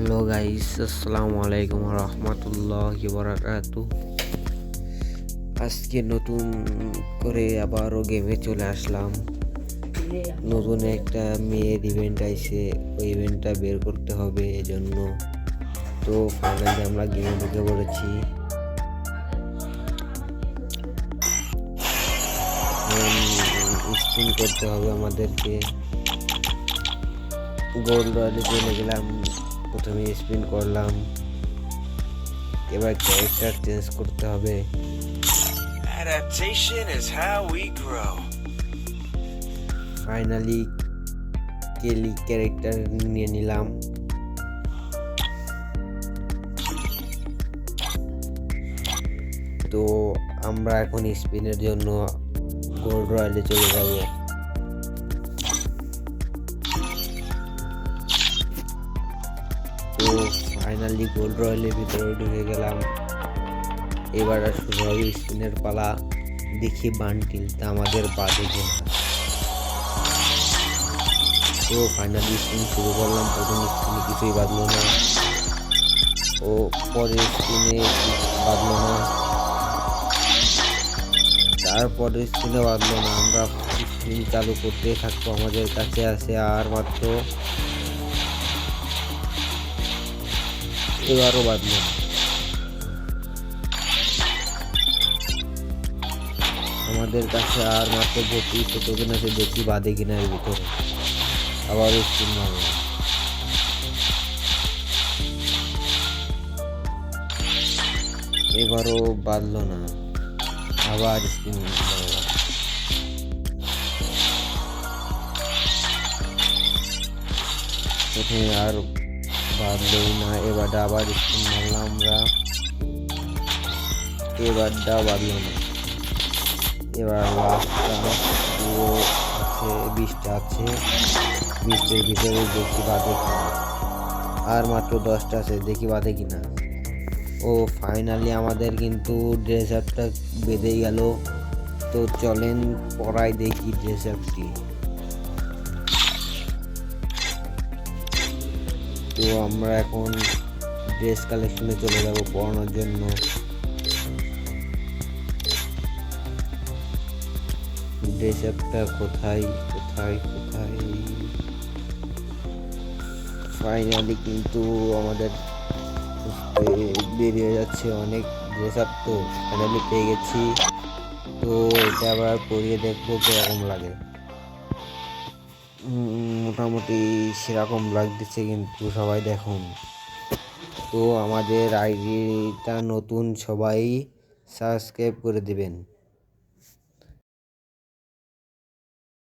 Hello guys, আসসালামু আলাইকুম রহমতুল্লাহি বারাকাতু। আজকে নতুন করে আবারও গেমে চলে আসলাম। নতুন একটা মেয়ের ইভেন্ট আইছে, ওই ইভেন্টটা বের করতে হবে এজন্য। তো ফাইনালি আমরা গেমে ঢুকে পড়েছি। স্পিন করতে হবে আমাদেরকে। গোল্ড রয়্যালে চলে গেলাম, প্রথমে স্পিন করলাম। এবার ক্যারেক্টার চেঞ্জ করতে হবে। Adaptation is how we grow. Finally Kelly character নিয়ে নিলাম। তো আমরা এখন স্পিনের জন্য গোল্ড রয়্যালে চলে যাব। তো ফাইনালি গোল্ড রয়্যালের ভিতরে ঢুকে গেলাম। এবার আর শুরু হবে স্পিনের পালা। দেখি বান্টিলটা আমাদের বাদে কিনা। তো ফাইনালি স্পিন শুরু করলাম। প্রথম স্পিনে কিছুই বাঁধলো না, ও পরের স্পিনে বাঁধলো না, তারপরে স্পিনে বাঁধলো না। আমরা স্পিন চালু করতে থাকবো। আমাদের কাছে আছে আর মাত্র, এবারও বাঁধলো না। আমাদের কাছে আর মাত্র 32 টোকেন আছে, দেখি বাদে কিনা এর ভিতরে। আবার স্পিন মারলাম, এবারও বাঁধলো না। আবার স্পিন মারলাম, প্রথমে আর বাঁধলোই না। এবারটা আবার স্পিন মারলাম আমরা, এবারটা বাঁধলো না। এবার লাস্টটা পুরো আছে, 20টা আছে। 20টার ভিতরে দেখি বাঁধে কিনা। আর মাত্র 10টা আছে, দেখি বাঁধে কিনা। ও ফাইনালি আমাদের কিন্তু ড্রেস আপটা বেঁধে গেল। তো চলেন পরাই দেখি ড্রেস আপটি। তো আমরা এখন ড্রেস কালেকশনে চলে যাব পরানোর জন্য। ড্রেস আপটা কোথায় কোথায় কোথায়? ফাইনালি কিন্তু আমাদের দেরি হয়ে যাচ্ছে অনেক। ড্রেস আপ তো ফাইনালি পেয়ে গেছি। তো এটা আবার পরিয়ে দেখবো কিরকম লাগে। মোটামুটি সেরকম লাগতেছে, কিন্তু সবাই দেখুন। তো আমাদের আইডিটা নতুন, সবাই সাবস্ক্রাইব করে দিবেন।